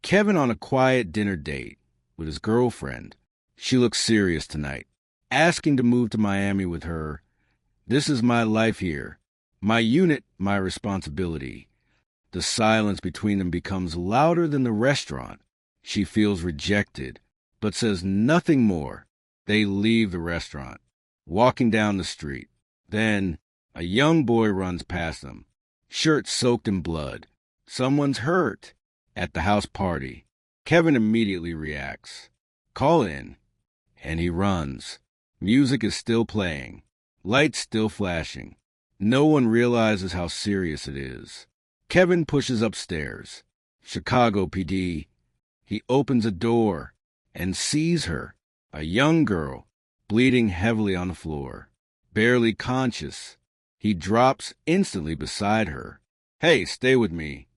Kevin on a quiet dinner date with his girlfriend. She looks serious tonight, asking to move to Miami with her. This is my life here. My unit, my responsibility. The silence between them becomes louder than the restaurant. She feels rejected, but says nothing more. They leave the restaurant, walking down the street. Then a young boy runs past them, shirt soaked in blood. Someone's hurt. At the house party, Kevin immediately reacts. Call in. And he runs. Music is still playing. Lights still flashing. No one realizes how serious it is. Kevin pushes upstairs. Chicago PD. He opens a door and sees her, a young girl, bleeding heavily on the floor. Barely conscious. He drops instantly beside her. Hey, stay with me.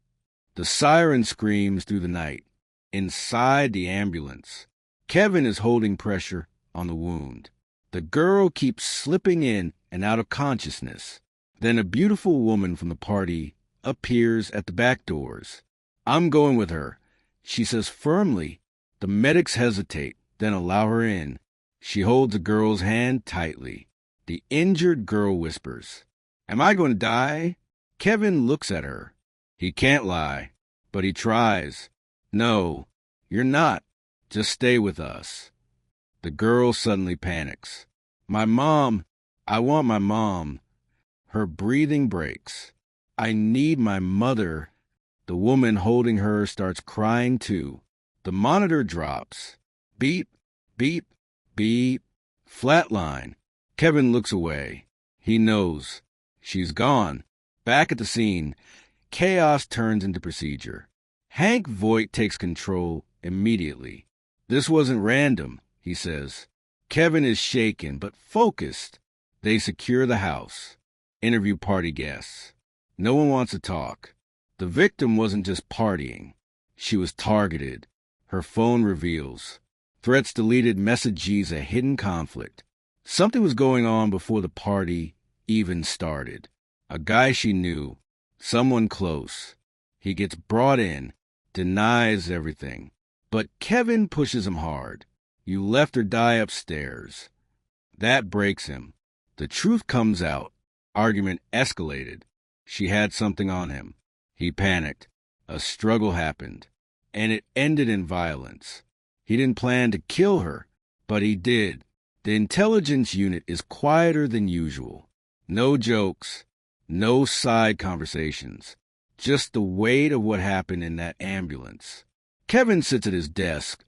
The siren screams through the night. Inside the ambulance, Kevin is holding pressure on the wound. The girl keeps slipping in and out of consciousness. Then a beautiful woman from the party appears at the back doors. I'm going with her, she says firmly. The medics hesitate, then allow her in. She holds the girl's hand tightly. The injured girl whispers, Am I going to die? Kevin looks at her. He can't lie, but he tries. No, you're not. Just stay with us. The girl suddenly panics. My mom, I want my mom. Her breathing breaks. I need my mother. The woman holding her starts crying too. The monitor drops. Beep, beep, beep. Flatline. Kevin looks away. He knows. She's gone. Back at the scene, chaos turns into procedure. Hank Voight takes control immediately. This wasn't random, he says. Kevin is shaken but focused. They secure the house. Interview party guests. No one wants to talk. The victim wasn't just partying. She was targeted. Her phone reveals. Threats deleted messages a hidden conflict. Something was going on before the party even started. A guy she knew. Someone close. He gets brought in, denies everything. But Kevin pushes him hard. You left her die upstairs. That breaks him. The truth comes out. Argument escalated. She had something on him. He panicked. A struggle happened. And it ended in violence. He didn't plan to kill her, but he did. The intelligence unit is quieter than usual. No jokes. No side conversations, just the weight of what happened in that ambulance. Kevin sits at his desk,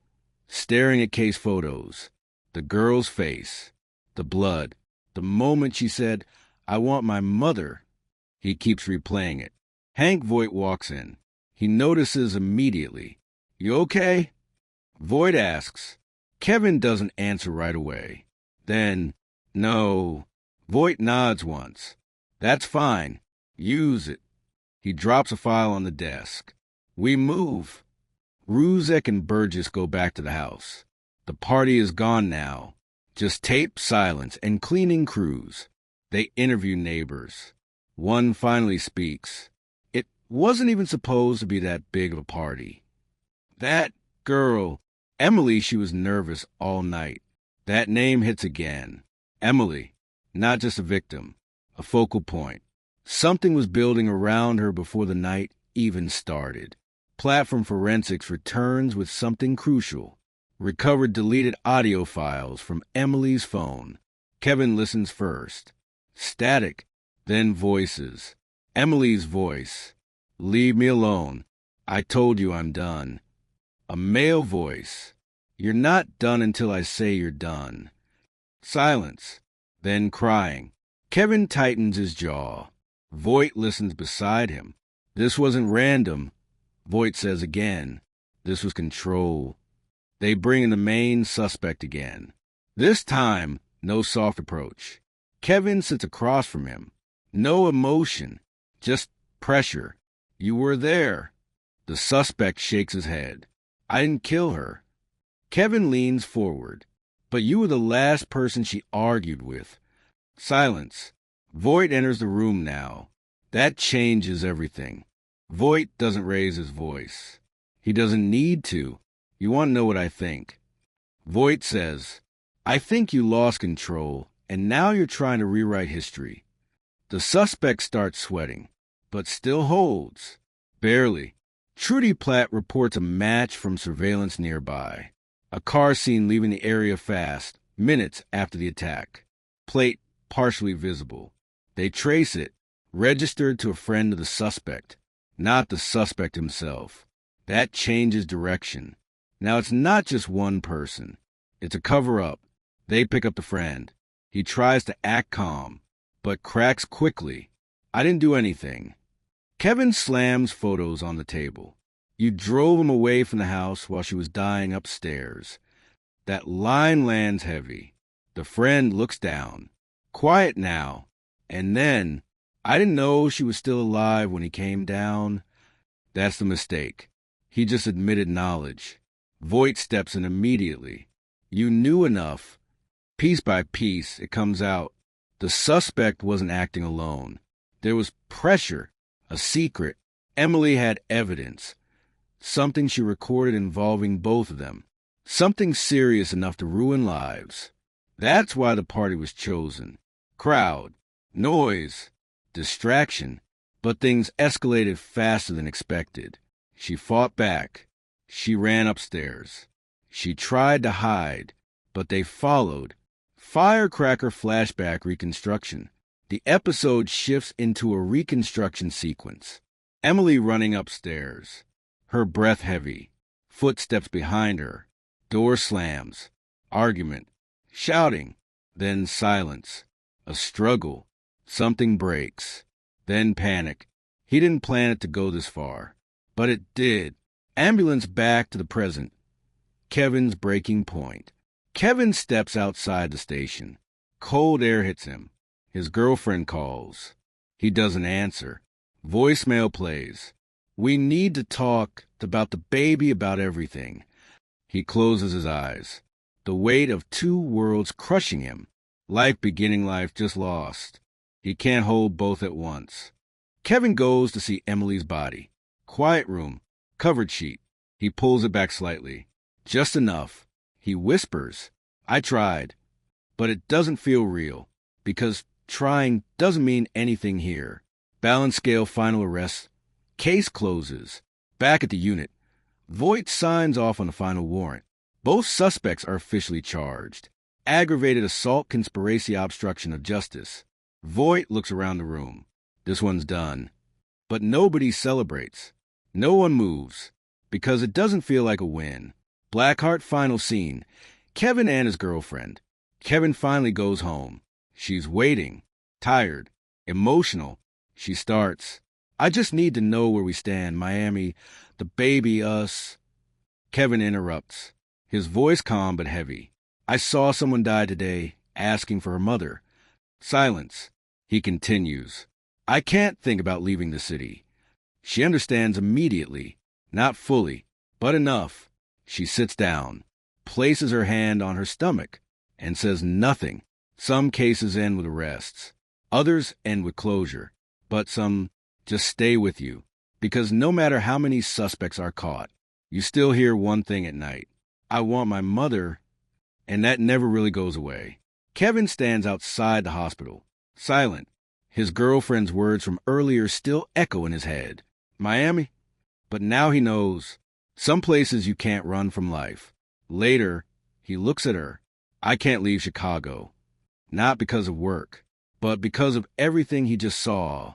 staring at case photos, the girl's face, the blood, the moment she said, I want my mother. He keeps replaying it. Hank Voight walks in. He notices immediately. You okay? Voight asks. Kevin doesn't answer right away. Then, no. Voight nods once. That's fine. Use it. He drops a file on the desk. We move. Ruzek and Burgess go back to the house. The party is gone now. Just tape, silence, and cleaning crews. They interview neighbors. One finally speaks. It wasn't even supposed to be that big of a party. That girl, Emily, she was nervous all night. That name hits again. Emily, not just a victim. A focal point. Something was building around her before the night even started. Platform Forensics returns with something crucial. Recovered deleted audio files from Emily's phone. Kevin listens first. Static, then voices. Emily's voice. Leave me alone. I told you I'm done. A male voice. You're not done until I say you're done. Silence. Then crying. Kevin tightens his jaw. Voight listens beside him. This wasn't random. Voight says again. This was control. They bring in the main suspect again. This time, no soft approach. Kevin sits across from him. No emotion, just pressure. You were there. The suspect shakes his head. I didn't kill her. Kevin leans forward. But you were the last person she argued with. Silence. Voight enters the room now. That changes everything. Voight doesn't raise his voice. He doesn't need to. You want to know what I think? Voight says, I think you lost control, and now you're trying to rewrite history. The suspect starts sweating, but still holds. Barely. Trudy Platt reports a match from surveillance nearby. A car seen leaving the area fast, minutes after the attack. Plate partially visible. They trace it, registered to a friend of the suspect, not the suspect himself. That changes direction. Now it's not just one person. It's a cover-up. They pick up the friend. He tries to act calm, but cracks quickly. I didn't do anything. Kevin slams photos on the table. You drove him away from the house while she was dying upstairs. That line lands heavy. The friend looks down. Quiet now. And then, I didn't know she was still alive when he came down. That's the mistake. He just admitted knowledge. Voight steps in immediately. You knew enough. Piece by piece, it comes out. The suspect wasn't acting alone. There was pressure, a secret. Emily had evidence. Something she recorded involving both of them. Something serious enough to ruin lives. That's why the party was chosen. Crowd, noise, distraction. But things escalated faster than expected. She fought back. She ran upstairs. She tried to hide, but they followed. Firecracker flashback reconstruction. The episode shifts into a reconstruction sequence. Emily running upstairs. Her breath heavy. Footsteps behind her. Door slams. Argument. Shouting. Then silence. A struggle. Something breaks. Then panic. He didn't plan it to go this far. But it did. Ambulance back to the present. Kevin's breaking point. Kevin steps outside the station. Cold air hits him. His girlfriend calls. He doesn't answer. Voicemail plays. We need to talk about the baby, about everything. He closes his eyes. The weight of two worlds crushing him. Life beginning, life just lost. He can't hold both at once. Kevin goes to see Emily's body. Quiet room. Covered sheet. He pulls it back slightly. Just enough. He whispers, I tried. But it doesn't feel real. Because trying doesn't mean anything here. Balance scale final arrest. Case closes. Back at the unit. Voight signs off on the final warrant. Both suspects are officially charged. Aggravated assault, conspiracy, obstruction of justice. Voight looks around the room. This one's done. But nobody celebrates. No one moves. Because it doesn't feel like a win. Blackheart final scene. Kevin and his girlfriend. Kevin finally goes home. She's waiting. Tired. Emotional. She starts. I just need to know where we stand. Miami. The baby, us. Kevin interrupts. His voice calm but heavy. I saw someone die today, asking for her mother. Silence. He continues. I can't think about leaving the city. She understands immediately. Not fully, but enough. She sits down, places her hand on her stomach, and says nothing. Some cases end with arrests. Others end with closure. But some just stay with you. Because no matter how many suspects are caught, you still hear one thing at night. I want my mother, and that never really goes away. Kevin stands outside the hospital, silent. His girlfriend's words from earlier still echo in his head. Miami? But now he knows. Some places you can't run from life. Later, he looks at her. I can't leave Chicago. Not because of work, but because of everything he just saw.